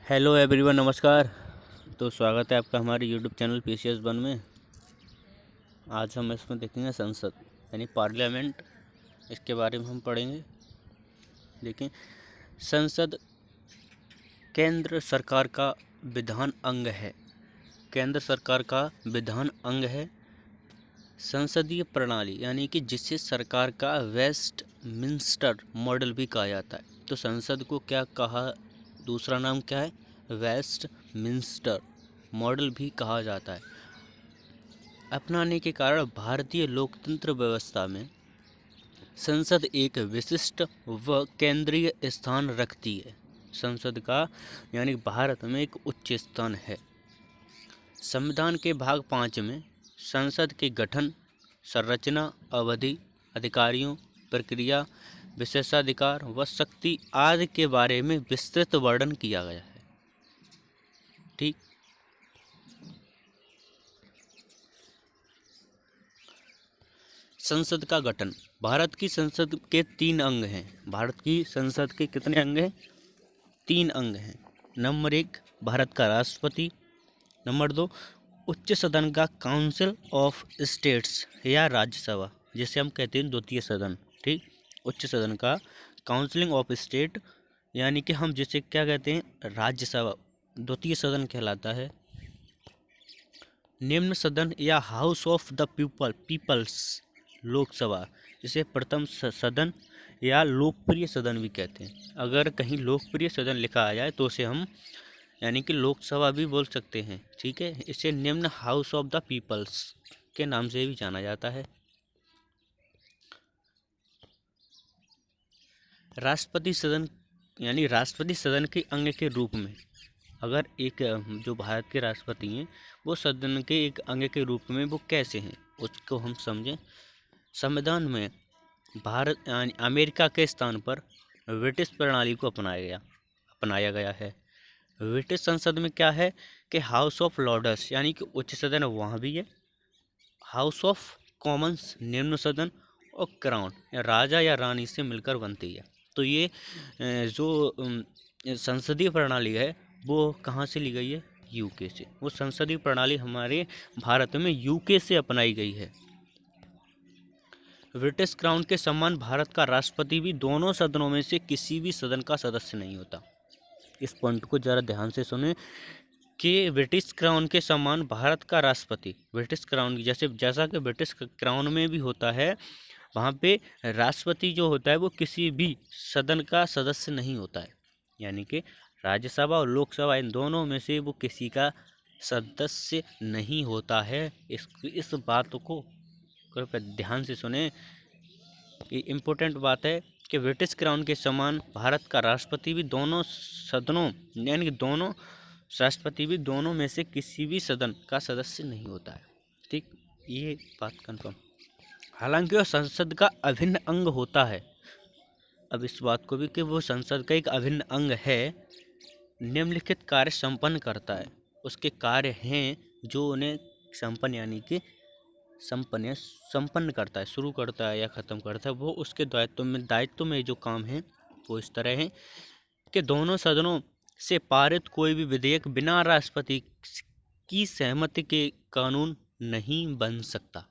Hello everyone, नमस्कार। तो स्वागत है आपका हमारे यूट्यूब चैनल PCS 1 में। आज हम इसमें देखेंगे संसद यानी पार्लियामेंट, इसके बारे में हम पढ़ेंगे। देखें, संसद केंद्र सरकार का विधान अंग है। केंद्र सरकार का विधान अंग है। संसदीय प्रणाली यानी कि जिसे सरकार का वेस्टमिंस्टर मॉडल भी कहा जाता है। तो संसद को क्या कहा, दूसरा नाम क्या है? वेस्टमिंस्टर मॉडल भी कहा जाता है। अपनाने के कारण भारतीय लोकतंत्र व्यवस्था में संसद एक विशिष्ट व केंद्रीय स्थान रखती है। संसद का यानी भारत में एक उच्च स्थान है। संविधान के भाग 5 में संसद के गठन, संरचना, अवधि, अधिकारियों, प्रक्रिया, विशेषाधिकार व शक्ति आदि के बारे में विस्तृत वर्णन किया गया है। ठीक। संसद का गठन। भारत की संसद के 3 अंग हैं। भारत की संसद के कितने अंग हैं? 3 अंग हैं। नंबर 1, भारत का राष्ट्रपति। नंबर 2, उच्च सदन का काउंसिल ऑफ स्टेट्स या राज्यसभा, जिसे हम कहते हैं द्वितीय सदन। ठीक, उच्च सदन का काउंसिलिंग ऑफ स्टेट यानी कि हम जिसे क्या कहते हैं, राज्यसभा, द्वितीय सदन कहलाता है। निम्न सदन या house of the peoples, Lok Sabha, जिसे प्रथम सदन या लोकप्रिय सदन भी कहते हैं। अगर कहीं लोकप्रिय सदन लिखा आ जाए तो उसे हम यानी कि लोकसभा भी बोल सकते हैं। ठीक है, इसे निम्न हाउस ऑफ द पीपल्स के नाम से भी जाना जाता है। राष्ट्रपति सदन यानी राष्ट्रपति सदन के अंग के रूप में, अगर एक जो भारत के राष्ट्रपति हैं वो सदन के एक अंग के रूप में वो कैसे हैं उसको हम समझें। संविधान में भारत यानी अमेरिका के स्थान पर ब्रिटिश प्रणाली को अपनाया गया है। ब्रिटिश संसद में क्या है कि हाउस ऑफ लॉर्ड्स यानी कि उच्च सदन वहाँ भी है, हाउस ऑफ कॉमन्स निम्न सदन, और क्राउन या राजा या रानी से मिलकर बनती है। तो ये जो संसदीय प्रणाली है वो कहाँ से ली गई है? यूके से। वो संसदीय प्रणाली हमारे भारत में यूके से अपनाई गई है। ब्रिटिश क्राउन के समान भारत का राष्ट्रपति भी दोनों सदनों में से किसी भी सदन का सदस्य नहीं होता। इस पॉइंट को जरा ध्यान से सुने कि ब्रिटिश क्राउन के समान भारत का राष्ट्रपति, ब्रिटिश क्राउन जैसा कि ब्रिटिश क्राउन में भी होता है, वहाँ पे राष्ट्रपति जो होता है वो किसी भी सदन का सदस्य नहीं होता है। यानी कि राज्यसभा और लोकसभा इन दोनों में से वो किसी का सदस्य नहीं होता है। इस बात को कृपया ध्यान से सुने। ये इम्पोर्टेंट बात है कि ब्रिटिश क्राउन के समान भारत का राष्ट्रपति भी दोनों सदनों यानी कि दोनों राष्ट्रपति भी दोनों में से किसी भी सदन का सदस्य नहीं होता है। ठीक, ये बात कंफर्म। हालांकि वह संसद का अभिन्न अंग होता है। अब इस बात को भी कि वो संसद का एक अभिन्न अंग है, निम्नलिखित कार्य संपन्न करता है। उसके कार्य हैं जो उन्हें संपन्न यानी कि संपन्न करता है, शुरू करता है या ख़त्म करता है। वो उसके दायित्व में जो काम है वो इस तरह है कि दोनों सदनों से पारित कोई भी विधेयक बिना राष्ट्रपति की सहमति के कानून नहीं बन सकता।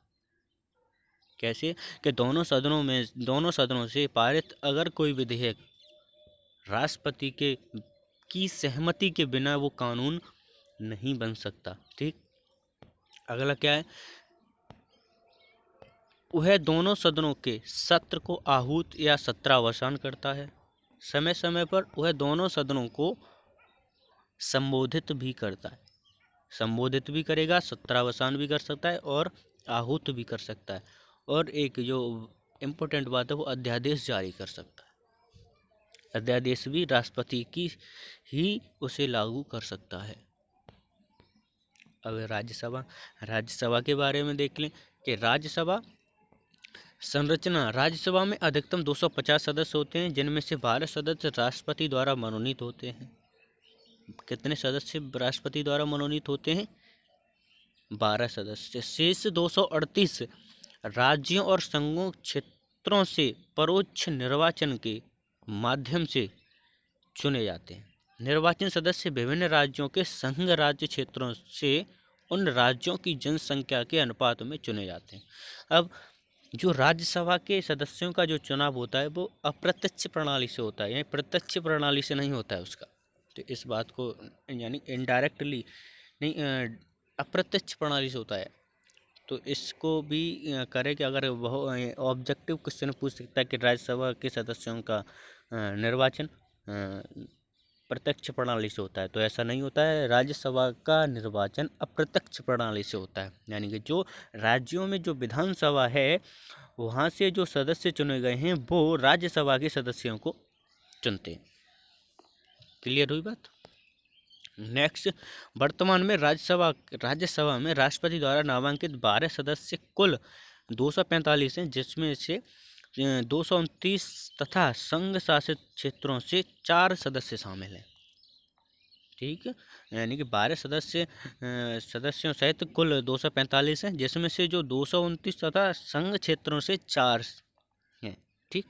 कैसे कि दोनों सदनों से पारित अगर कोई विधेयक राष्ट्रपति की सहमति के बिना वो कानून नहीं बन सकता। ठीक, अगला क्या है? वह दोनों सदनों के सत्र को आहूत या सत्रावसान करता है। समय समय पर वह दोनों सदनों को संबोधित भी करता है। संबोधित भी करेगा, सत्रावसान भी कर सकता है और आहूत भी कर सकता है। और एक जो इम्पोर्टेंट बात है वो अध्यादेश जारी कर सकता है। अध्यादेश भी राष्ट्रपति की ही उसे लागू कर सकता है। अब राज्यसभा के बारे में देख लें कि राज्यसभा संरचना। राज्यसभा में अधिकतम 250 सदस्य होते हैं, जिनमें से 12 सदस्य राष्ट्रपति द्वारा मनोनीत होते हैं। कितने सदस्य राष्ट्रपति द्वारा मनोनीत होते हैं? 12 सदस्य। शेष 238 राज्यों और संघों क्षेत्रों से परोक्ष निर्वाचन के माध्यम से चुने जाते हैं। निर्वाचन सदस्य विभिन्न राज्यों के संघ राज्य क्षेत्रों से उन राज्यों की जनसंख्या के अनुपात में चुने जाते हैं। अब जो राज्यसभा के सदस्यों का जो चुनाव होता है वो अप्रत्यक्ष प्रणाली से होता है, यानी प्रत्यक्ष प्रणाली से नहीं होता है उसका। तो इस बात को यानी इनडायरेक्टली नहीं, अप्रत्यक्ष प्रणाली से होता है। तो इसको भी करें कि अगर वह ऑब्जेक्टिव क्वेश्चन पूछ सकता है कि राज्यसभा के सदस्यों का निर्वाचन प्रत्यक्ष प्रणाली से होता है, तो ऐसा नहीं होता है। राज्यसभा का निर्वाचन अप्रत्यक्ष प्रणाली से होता है, यानी कि जो राज्यों में जो विधानसभा है वहाँ से जो सदस्य चुने गए हैं वो राज्यसभा के सदस्यों को चुनते हैं। क्लियर हुई बात? नेक्स्ट, वर्तमान में राज्यसभा में राष्ट्रपति द्वारा नामांकित 12 सदस्य कुल 245 हैं, जिसमें से 229 तथा संघ शासित क्षेत्रों से 4 सदस्य शामिल हैं। ठीक है, यानी कि 12 सदस्यों सहित कुल 245 हैं, जिसमें से जो 229 तथा संघ क्षेत्रों से 4 हैं। ठीक,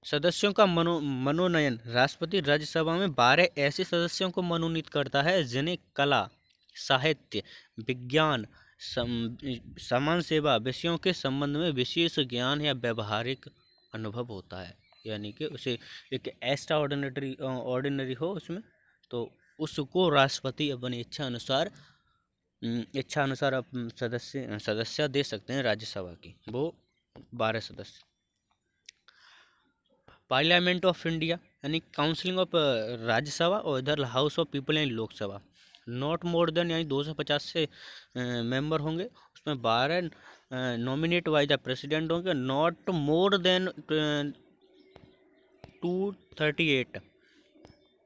सदस्यों का मनोनयन राष्ट्रपति राज्यसभा में 12 ऐसे सदस्यों को मनोनीत करता है जिन्हें कला, साहित्य, विज्ञान, समाज सेवा विषयों के संबंध में विशेष ज्ञान या व्यवहारिक अनुभव होता है, यानी कि उसे एक एक्स्ट्रा ऑर्डिनरी हो उसमें, तो उसको राष्ट्रपति अपनी इच्छा अनुसार सदस्य दे सकते हैं राज्यसभा की, वो 12 सदस्य। पार्लियामेंट ऑफ इंडिया यानी काउंसिलिंग ऑफ राज्यसभा, और इधर हाउस ऑफ पीपल यानी लोकसभा, नॉट मोर देन यानी 250 से मेंबर होंगे, उसमें 12 नॉमिनेट बाय द प्रेसिडेंट होंगे, नॉट मोर देन 238,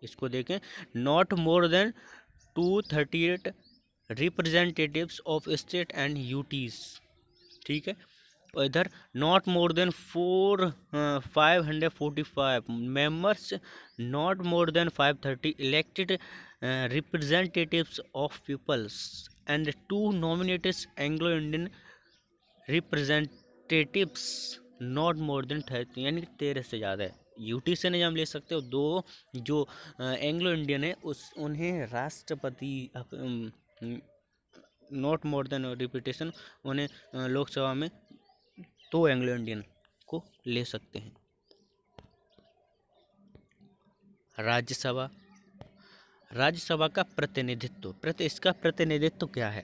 इसको देखें, not more than 238 representatives of state and UTs. ठीक है, और इधर not more than 545 members, not more than 530 elected representatives of peoples and 2 nominated Anglo Indian representatives not more than 30, यानी 13 से ज़्यादा है। यूटी से नहीं हम ले सकते, और 2 जो एंग्लो इंडियन है उन्हें राष्ट्रपति नॉट मोर देन रिपीटेशन, उन्हें लोकसभा में 2 एंग्लो इंडियन को ले सकते हैं। राज्यसभा का प्रतिनिधित्व, इसका प्रतिनिधित्व क्या है?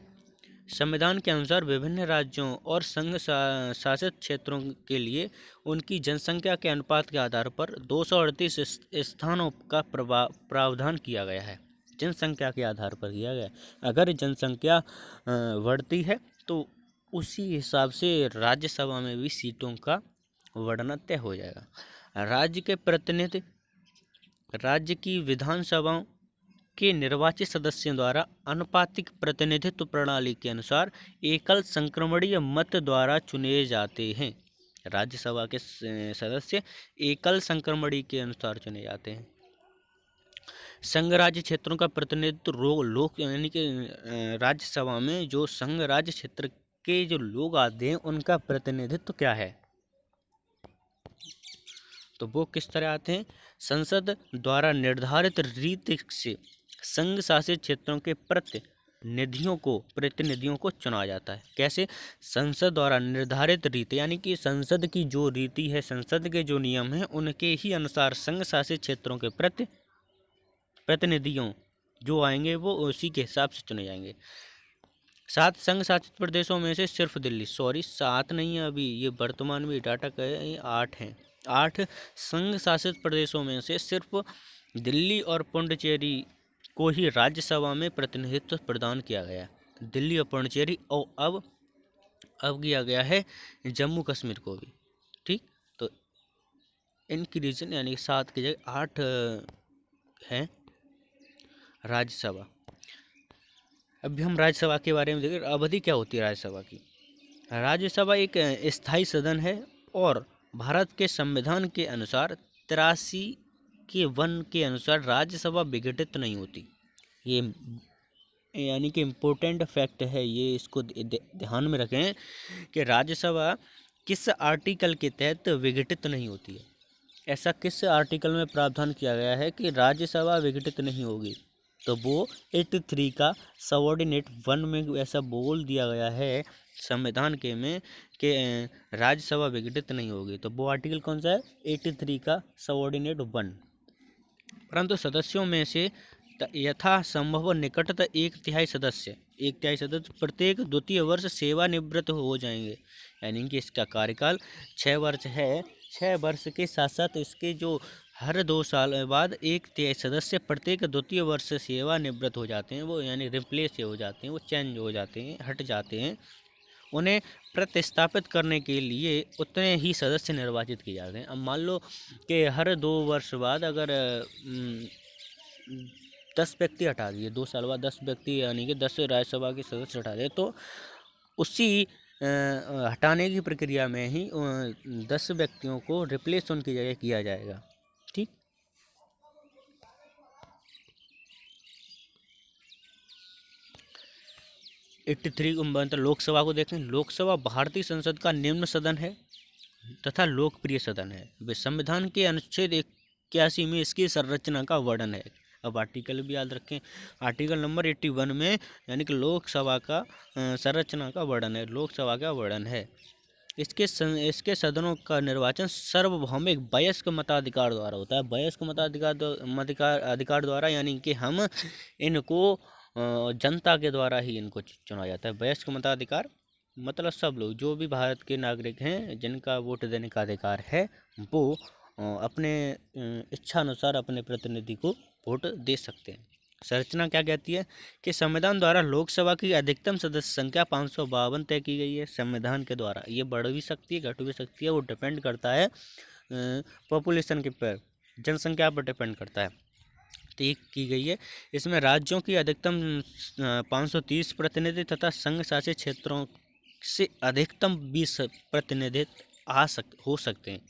संविधान के अनुसार विभिन्न राज्यों और संघ शासित क्षेत्रों के लिए उनकी जनसंख्या के अनुपात के आधार पर 238 स्थानों का प्रावधान किया गया है। जनसंख्या के आधार पर किया गया है। अगर जनसंख्या बढ़ती है तो उसी हिसाब से राज्यसभा में भी सीटों का वर्णन तय हो जाएगा। राज्य के प्रतिनिधि राज्य की विधानसभाओं के निर्वाचित सदस्यों द्वारा अनुपातिक प्रतिनिधित्व प्रणाली के अनुसार एकल संक्रमणीय मत द्वारा चुने जाते हैं। राज्यसभा के सदस्य एकल संक्रमणीय के अनुसार चुने जाते हैं। संघ राज्य क्षेत्रों का प्रतिनिधित्व लोक यानी कि राज्यसभा में जो संघ राज्य क्षेत्र के जो लोग आते हैं उनका प्रतिनिधित्व क्या है, तो वो किस तरह आते हैं? संसद द्वारा निर्धारित रीति से संघ शासित क्षेत्रों के प्रतिनिधियों को चुना जाता है। कैसे? संसद द्वारा निर्धारित रीति, यानी कि संसद की जो रीति है, संसद के जो नियम हैं उनके ही अनुसार संघ शासित क्षेत्रों के प्रतिनिधियों जो आएंगे वो उसी के हिसाब से चुने जाएंगे। 7 संघ शासित प्रदेशों में से सिर्फ दिल्ली, 7 नहीं है अभी, ये वर्तमान में डाटा का है, 8 हैं। 8 संघ शासित प्रदेशों में से सिर्फ दिल्ली और पुडुचेरी को ही राज्यसभा में प्रतिनिधित्व प्रदान किया गया। दिल्ली और पुडुचेरी, और अब किया गया है जम्मू कश्मीर को भी। ठीक, तो इनकी रीजन यानी 7 की जगह 8 हैं राज्यसभा। अभी हम राज्यसभा के बारे में देखें। अवधि क्या होती है राज्यसभा की? राज्यसभा एक स्थायी सदन है और भारत के संविधान के अनुसार 83 के 1 के अनुसार राज्यसभा विघटित नहीं होती। ये यानी कि इम्पोर्टेंट फैक्ट है ये, इसको ध्यान में रखें कि राज्यसभा किस आर्टिकल के तहत विघटित नहीं होती है। ऐसा किस आर्टिकल में प्रावधान किया गया है कि राज्यसभा विघटित नहीं होगी? तो वो 83 का सबऑर्डिनेट 1 में ऐसा बोल दिया गया है संविधान के में कि राज्यसभा विघटित नहीं होगी। तो वो आर्टिकल कौन सा है? 83 का सबऑर्डिनेट 1। परंतु सदस्यों में से यथासंभव निकटतः एक तिहाई सदस्य प्रत्येक द्वितीय वर्ष सेवानिवृत्त हो जाएंगे। यानी कि इसका कार्यकाल 6 वर्ष है। 6 वर्ष के साथ साथ इसके जो हर 2 साल बाद एक तिहाई सदस्य प्रत्येक द्वितीय वर्ष से सेवानिवृत्त हो जाते हैं, वो यानी रिप्लेस हो जाते हैं, वो चेंज हो जाते हैं, हट जाते हैं। उन्हें प्रतिस्थापित करने के लिए उतने ही सदस्य निर्वाचित किए जाते हैं। अब मान लो कि हर 2 वर्ष बाद अगर 10 व्यक्ति हटा दिए, 2 साल बाद 10 व्यक्ति यानी कि 10 राज्यसभा के सदस्य हटा दिए, तो उसी हटाने की प्रक्रिया में ही 10 व्यक्तियों को रिप्लेस उनकी जगह किया जाएगा। ठीक। लोकसभा को देखें। लोकसभा भारतीय संसद का निम्न सदन है तथा लोकप्रिय सदन है। वे संविधान के अनुच्छेद 81 में इसकी संरचना का वर्णन है। अब आर्टिकल भी याद रखें। आर्टिकल नंबर 81 में यानी कि लोकसभा का संरचना का वर्णन है, लोकसभा का वर्णन है। इसके सदनों का निर्वाचन सार्वभौमिक वयस्क मताधिकार द्वारा होता है। वयस्क मताधिकार द्वारा यानी कि हम इनको जनता के द्वारा ही इनको चुना जाता है। वयस्क मताधिकार मतलब सब लोग, जो भी भारत के नागरिक हैं जिनका वोट देने का अधिकार है, वो अपने इच्छा अनुसार अपने प्रतिनिधि को वोट दे सकते हैं। संरचना क्या कहती है कि संविधान द्वारा लोकसभा की अधिकतम सदस्य संख्या 552 तय की गई है। संविधान के द्वारा ये बढ़ भी सकती है, घट भी सकती है, वो डिपेंड करता है पॉपुलेशन के पर, जनसंख्या पर डिपेंड करता है। तय की गई है। इसमें राज्यों की अधिकतम 530 प्रतिनिधि तथा संघ शासित क्षेत्रों से अधिकतम 20 प्रतिनिधित्व हो सकते हैं।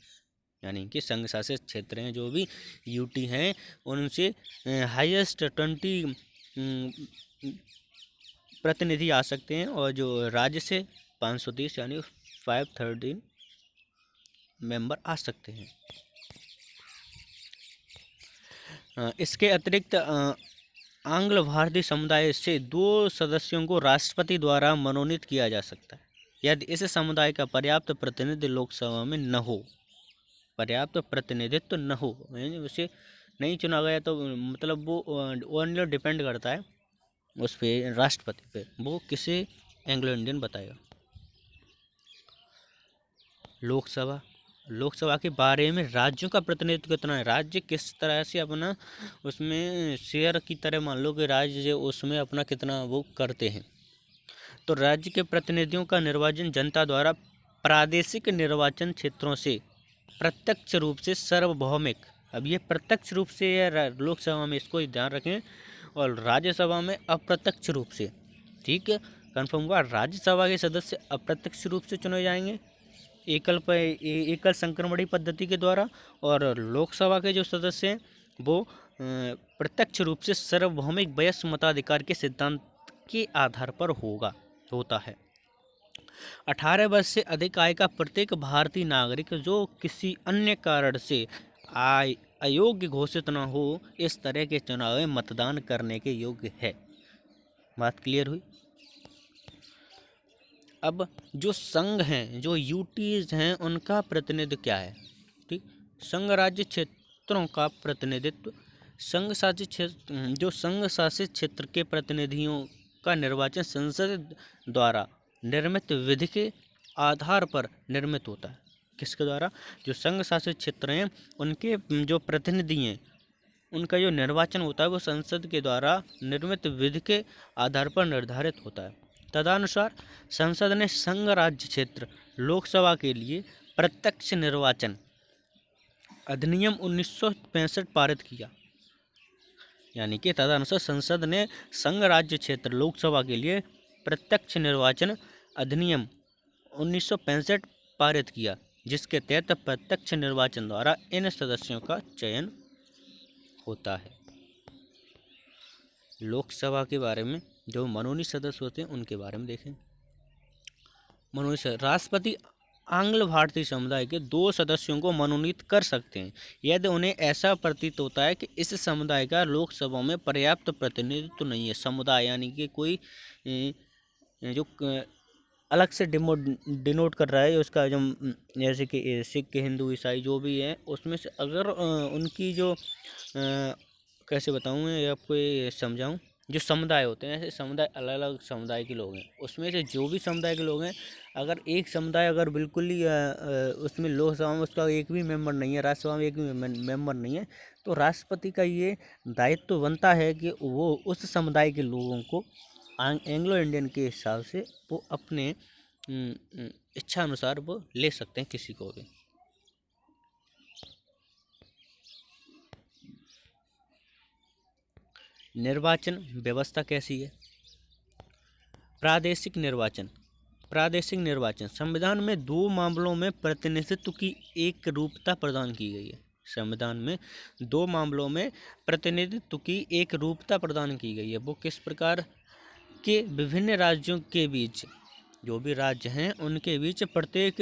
यानी कि संघ शासित क्षेत्र हैं जो भी यूटी हैं, उनसे हाईएस्ट 20 प्रतिनिधि आ सकते हैं, और जो राज्य से 530 यानी 513 मेंबर आ सकते हैं। इसके अतिरिक्त आंग्ल भारतीय समुदाय से 2 सदस्यों को राष्ट्रपति द्वारा मनोनीत किया जा सकता है यदि इस समुदाय का पर्याप्त प्रतिनिधि लोकसभा में न हो। पर्याप्त प्रतिनिधित्व न हो यानी उसे नहीं चुना गया, तो मतलब वो ओनली डिपेंड करता है उस पे, राष्ट्रपति पे, वो किसे एंग्लो इंडियन बताएगा। लोकसभा के बारे में राज्यों का प्रतिनिधित्व कितना है, राज्य किस तरह से अपना उसमें शेयर की तरह मान लो कि राज्य उसमें अपना कितना वो करते हैं। तो राज्य के प्रतिनिधियों का निर्वाचन जनता द्वारा प्रादेशिक निर्वाचन क्षेत्रों से प्रत्यक्ष रूप से सार्वभौमिक, अब ये प्रत्यक्ष रूप से है लोकसभा में, इसको ध्यान रखें, और राज्यसभा में अप्रत्यक्ष रूप से। ठीक है, कन्फर्म हुआ। राज्यसभा के सदस्य अप्रत्यक्ष रूप से चुने जाएंगे एकल संक्रमणी पद्धति के द्वारा, और लोकसभा के जो सदस्य हैं वो प्रत्यक्ष रूप से सार्वभौमिक वयस्क मताधिकार के सिद्धांत के आधार पर होता है। 18 वर्ष से अधिक आयु का प्रत्येक भारतीय नागरिक जो किसी अन्य कारण से अयोग्य घोषित न हो, इस तरह के चुनाव में मतदान करने के योग्य है। बात क्लियर हुई। अब जो संघ हैं, जो यूटीज हैं, उनका प्रतिनिधित्व क्या है? ठीक, संघ राज्य क्षेत्रों का प्रतिनिधित्व। जो संघ शासित क्षेत्र के प्रतिनिधियों का निर्वाचन संसद द्वारा निर्मित विधि के आधार पर निर्मित होता है। किसके द्वारा? जो संघ शासित क्षेत्र हैं उनके जो प्रतिनिधि हैं, उनका जो निर्वाचन होता है वो संसद के द्वारा निर्मित विधि के आधार पर निर्धारित होता है। तदनुसार संसद ने संघ राज्य क्षेत्र लोकसभा के लिए प्रत्यक्ष निर्वाचन अधिनियम 1965 पारित किया। यानी कि तदनुसार संसद ने संघ राज्य क्षेत्र लोकसभा के लिए प्रत्यक्ष निर्वाचन अधिनियम 1965 पारित किया, जिसके तहत प्रत्यक्ष निर्वाचन द्वारा इन सदस्यों का चयन होता है। लोकसभा के बारे में जो मनोनीत सदस्य होते हैं उनके बारे में देखें। मनोनीत राष्ट्रपति आंग्ल भारतीय समुदाय के 2 सदस्यों को मनोनीत कर सकते हैं यदि उन्हें ऐसा प्रतीत होता है कि इस समुदाय का लोकसभा में पर्याप्त प्रतिनिधित्व नहीं है। समुदाय यानी कि कोई जो अलग से डिनोट कर रहा है उसका, जो जैसे कि सिख, हिंदू, ईसाई जो भी है, उसमें से अगर उनकी जो कैसे बताऊँ मैं आपको, ये समझाऊँ, जो समुदाय होते हैं, ऐसे समुदाय अलग अलग समुदाय के लोग हैं, उसमें से जो भी समुदाय के लोग हैं, अगर एक समुदाय अगर बिल्कुल ही उसमें लोकसभा में उसका एक भी मेंबर नहीं है, राज्यसभा में एक भी मेंबर नहीं है, तो राष्ट्रपति का ये दायित्व बनता है कि वो उस समुदाय के लोगों को एंग्लो इंडियन के हिसाब से वो अपने इच्छा अनुसार वो ले सकते हैं किसी को भी। निर्वाचन व्यवस्था कैसी है? प्रादेशिक निर्वाचन संविधान में 2 मामलों में प्रतिनिधित्व की एक रूपता प्रदान की गई है। संविधान में 2 मामलों में प्रतिनिधित्व की एक रूपता प्रदान की गई है। वो किस प्रकार के? विभिन्न राज्यों के बीच, जो भी राज्य हैं उनके बीच प्रत्येक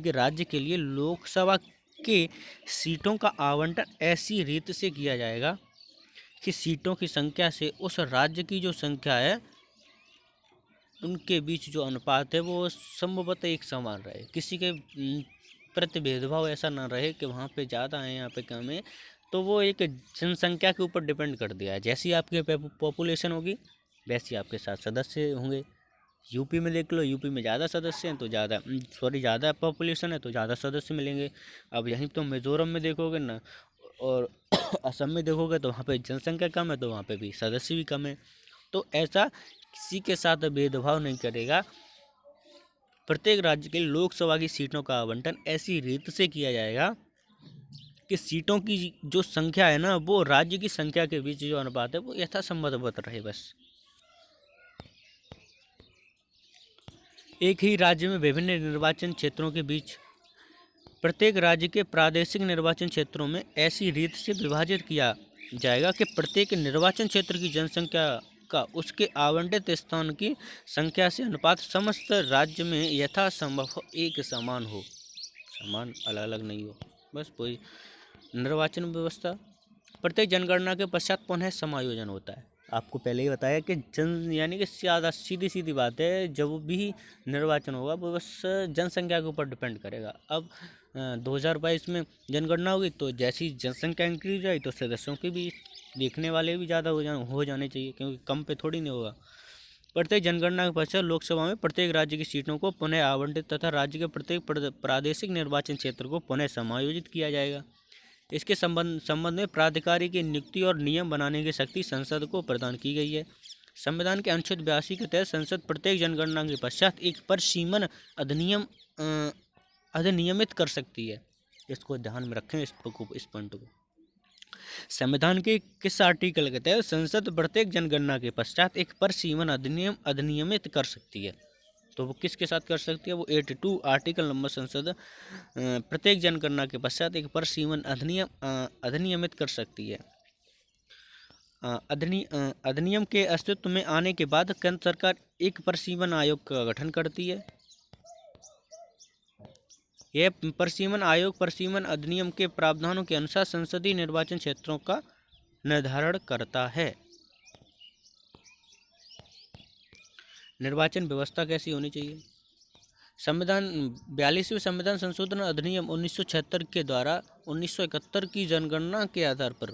राज्य के लिए लोकसभा के सीटों का आवंटन ऐसी रीत से किया जाएगा कि सीटों की संख्या से उस राज्य की जो संख्या है उनके बीच जो अनुपात है वो संभवतः एक समान रहे। किसी के प्रति भेदभाव ऐसा ना रहे कि वहाँ पे ज़्यादा है यहाँ पे कम है। तो वो एक जनसंख्या के ऊपर डिपेंड कर दिया है। जैसी आपकी पॉपुलेशन होगी वैसे आपके साथ सदस्य होंगे। यूपी में देख लो, यूपी में ज़्यादा सदस्य हैं तो ज़्यादा पॉपुलेशन है तो ज़्यादा सदस्य मिलेंगे। अब यहीं तो मिज़ोरम में देखोगे ना, और असम में देखोगे तो वहाँ पे जनसंख्या कम है तो वहाँ पे भी सदस्य भी कम है। तो ऐसा किसी के साथ भेदभाव नहीं करेगा। प्रत्येक राज्य के लोकसभा की सीटों का आवंटन ऐसी रीत से किया जाएगा कि सीटों की जो संख्या है ना वो राज्य की संख्या के बीच जो अनुपात है वो यथासंभव रहे। बस एक ही राज्य में विभिन्न निर्वाचन क्षेत्रों के बीच प्रत्येक राज्य के प्रादेशिक निर्वाचन क्षेत्रों में ऐसी रीत से विभाजित किया जाएगा कि प्रत्येक निर्वाचन क्षेत्र की जनसंख्या का उसके आवंटित स्थान की संख्या से अनुपात समस्त राज्य में यथासंभव एक समान हो, समान अलग अलग नहीं हो। बस वही निर्वाचन व्यवस्था। प्रत्येक जनगणना के पश्चात पुनः समायोजन होता है। आपको पहले ही बताया कि यानी कि ज़्यादा सीधी बात है, जब भी निर्वाचन होगा वो बस जनसंख्या के ऊपर डिपेंड करेगा। अब 2022 में जनगणना होगी तो जैसी जनसंख्या इंक्रीज आई तो सदस्यों के भी देखने वाले भी ज़्यादा हो जाने चाहिए, क्योंकि कम पे थोड़ी नहीं होगा। प्रत्येक जनगणना के पश्चात लोकसभा में प्रत्येक राज्य की सीटों को पुनः आवंटित तथा राज्य के प्रत्येक प्रादेशिक निर्वाचन क्षेत्र को पुनः समायोजित किया जाएगा। इसके संबंध में प्राधिकारी की नियुक्ति और नियम बनाने की शक्ति संसद को प्रदान की गई है। संविधान के अनुच्छेद 82 के तहत संसद प्रत्येक जनगणना के पश्चात एक परिसीमन अधिनियमित कर सकती है। इसको ध्यान में रखें, इस पॉइंट को। संविधान के किस आर्टिकल के तहत संसद प्रत्येक जनगणना के पश्चात एक परिसीमन अधिनियमित कर सकती है? तो वो किसके साथ कर सकती है? वो 82 आर्टिकल नंबर संसद प्रत्येक जनगणना के पश्चात एक परिसीमन अधिनियमित कर सकती है। अधिनियम के अस्तित्व में आने के बाद केंद्र सरकार एक परिसीमन आयोग का गठन करती है। यह परिसीमन आयोग परिसीमन अधिनियम के प्रावधानों के अनुसार संसदीय निर्वाचन क्षेत्रों का निर्धारण करता है। निर्वाचन व्यवस्था कैसी होनी चाहिए? 42वें संविधान संशोधन अधिनियम 1976 के द्वारा 1971 की जनगणना के आधार पर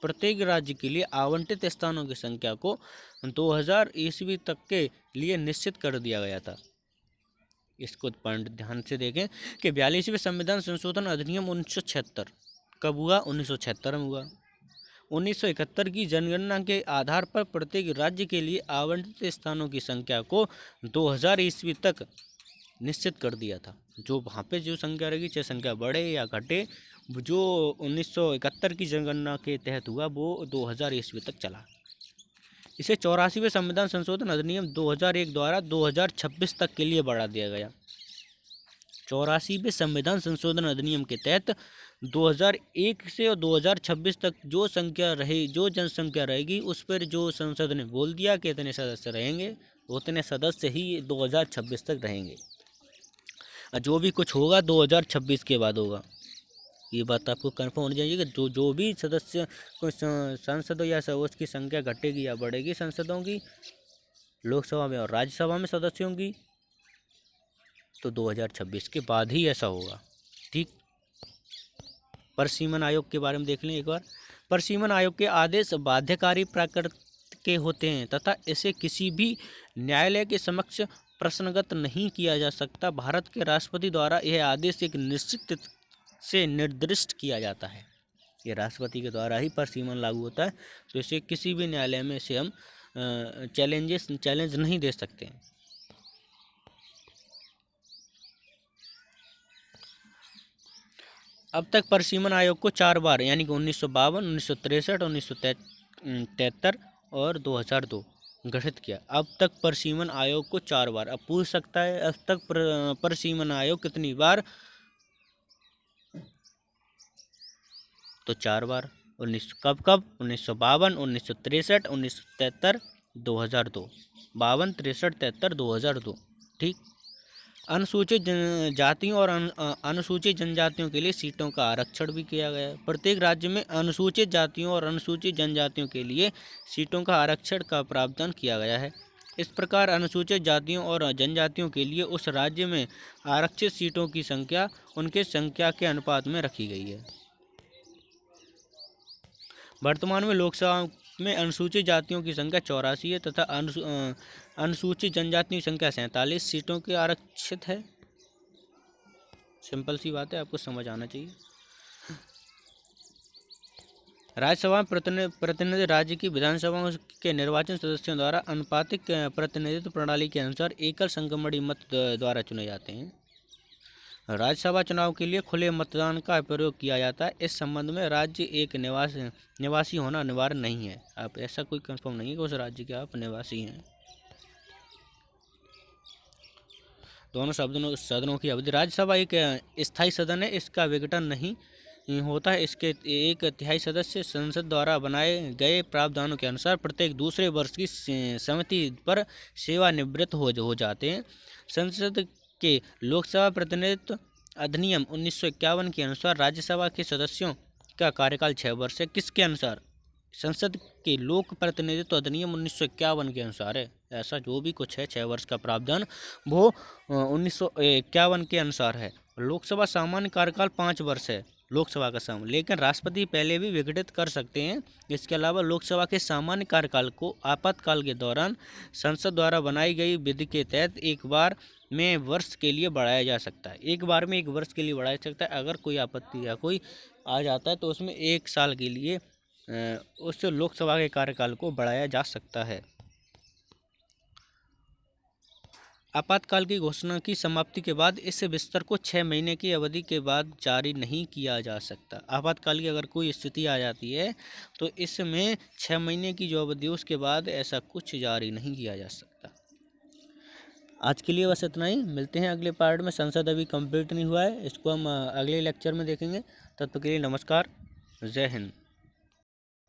प्रत्येक राज्य के लिए आवंटित स्थानों की संख्या को 2000 ईस्वी तक के लिए निश्चित कर दिया गया था। इसको पॉइंट ध्यान से देखें कि 42वें संविधान संशोधन अधिनियम 1976 कब हुआ? 1976 में हुआ। 1971 की जनगणना के आधार पर प्रत्येक राज्य के लिए आवंटित स्थानों की संख्या को 2000 ईस्वी तक निश्चित कर दिया था। जो वहाँ पे जो संख्या रहेगी, चाहे संख्या बढ़े या घटे, जो 1971 की जनगणना के तहत हुआ वो 2000 ईस्वी तक चला। इसे 84वें संविधान संशोधन अधिनियम 2001 द्वारा 2026 तक के लिए बढ़ा दिया गया। 84वें संविधान संशोधन अधिनियम के तहत 2001 से और 2026 तक जो जनसंख्या रहेगी उस पर जो संसद ने बोल दिया कि इतने सदस्य रहेंगे उतने सदस्य ही 2026 तक रहेंगे। जो भी कुछ होगा 2026 के बाद होगा, ये बात आपको कन्फर्म होनी चाहिए कि जो भी सदस्य कुछ संसदों या उसकी संख्या घटेगी या बढ़ेगी संसदों की, लोकसभा में और राज्यसभा में सदस्यों की, तो 2026 के बाद ही ऐसा होगा। ठीक। परिसीमन आयोग के बारे में देख लें एक बार। परिसीमन आयोग के आदेश बाध्यकारी प्रकृति के होते हैं तथा इसे किसी भी न्यायालय के समक्ष प्रश्नगत नहीं किया जा सकता। भारत के राष्ट्रपति द्वारा यह आदेश एक निश्चित तिथि से निर्दिष्ट किया जाता है। ये राष्ट्रपति के द्वारा ही परिसीमन लागू होता है, तो इसे किसी भी न्यायालय में इसे हम चैलेंज नहीं दे सकते। अब तक परिसीमन आयोग को 4 बार यानी कि 1952, 1963, 1973 और 2002 गठित किया। अब तक परिसीमन आयोग को 4 बार। अब पूछ सकता है अब तक परिसीमन आयोग कितनी बार, तो 4 बार। 1952, 1963, 1973, 2002। 52, 63, 73, 2002। ठीक। अनुसूचित जातियों और अनुसूचित जनजातियों के लिए सीटों का आरक्षण भी किया गया है। प्रत्येक राज्य में अनुसूचित जातियों और अनुसूचित जनजातियों के लिए सीटों का आरक्षण का प्रावधान किया गया है। इस प्रकार अनुसूचित जातियों और जनजातियों के लिए उस राज्य में आरक्षित सीटों की संख्या उनके संख्या के अनुपात में रखी गई है। वर्तमान में लोकसभा में अनुसूचित जातियों की संख्या 84 है तथा अनुसूचित जनजातियों की संख्या 47 सीटों के आरक्षित है। सिंपल सी बात है, आपको समझ आना चाहिए। राज्यसभा में प्रतिनिधि राज्य की विधानसभाओं के निर्वाचन सदस्यों द्वारा अनुपातिक प्रतिनिधित्व प्रणाली के अनुसार एकल संगमणि मत द्वारा चुने जाते हैं। राज्यसभा चुनाव के लिए खुले मतदान का प्रयोग किया जाता है। इस संबंध में राज्य एक निवासी होना अनिवार्य नहीं है। आप ऐसा कोई कंफर्म नहीं है कि उस राज्य के आप निवासी हैं। दोनों सदनों की अवधि। राज्यसभा एक स्थायी सदन है, इसका विघटन नहीं होता है। इसके 1/3 सदस्य संसद द्वारा बनाए गए प्रावधानों के अनुसार प्रत्येक दूसरे वर्ष की समिति पर सेवानिवृत्त हो जाते हैं। संसद के लोकसभा प्रतिनिधित्व अधिनियम 1951 के अनुसार राज्यसभा के सदस्यों का कार्यकाल 6 वर्ष है। किसके अनुसार? संसद के लोक प्रतिनिधित्व अधिनियम 1951 के अनुसार है। ऐसा जो भी कुछ है 6 वर्ष का प्रावधान वो 1951 के अनुसार है। लोकसभा सामान्य कार्यकाल 5 वर्ष है लोकसभा का सामान्य, लेकिन राष्ट्रपति पहले भी विघटित कर सकते हैं। इसके अलावा लोकसभा के सामान्य कार्यकाल को आपातकाल के दौरान संसद द्वारा बनाई गई विधि के तहत एक बार में वर्ष के लिए बढ़ाया जा सकता है। एक बार में 1 वर्ष के लिए बढ़ाया जा सकता है। अगर कोई आपत्ति या कोई आ जाता है तो उसमें 1 साल के लिए उस लोकसभा के कार्यकाल को बढ़ाया जा सकता है। आपातकाल की घोषणा की समाप्ति के बाद इस विस्तार को 6 महीने की अवधि के बाद जारी नहीं किया जा सकता। आपातकाल की अगर कोई स्थिति आ जाती है तो इसमें 6 महीने की जो अवधि उसके बाद ऐसा कुछ जारी नहीं किया जा सकता। आज के लिए बस इतना ही। मिलते हैं अगले पार्ट में। संसद अभी कंप्लीट नहीं हुआ है, इसको हम अगले लेक्चर में देखेंगे। तब तक के लिए नमस्कार, जय हिंद।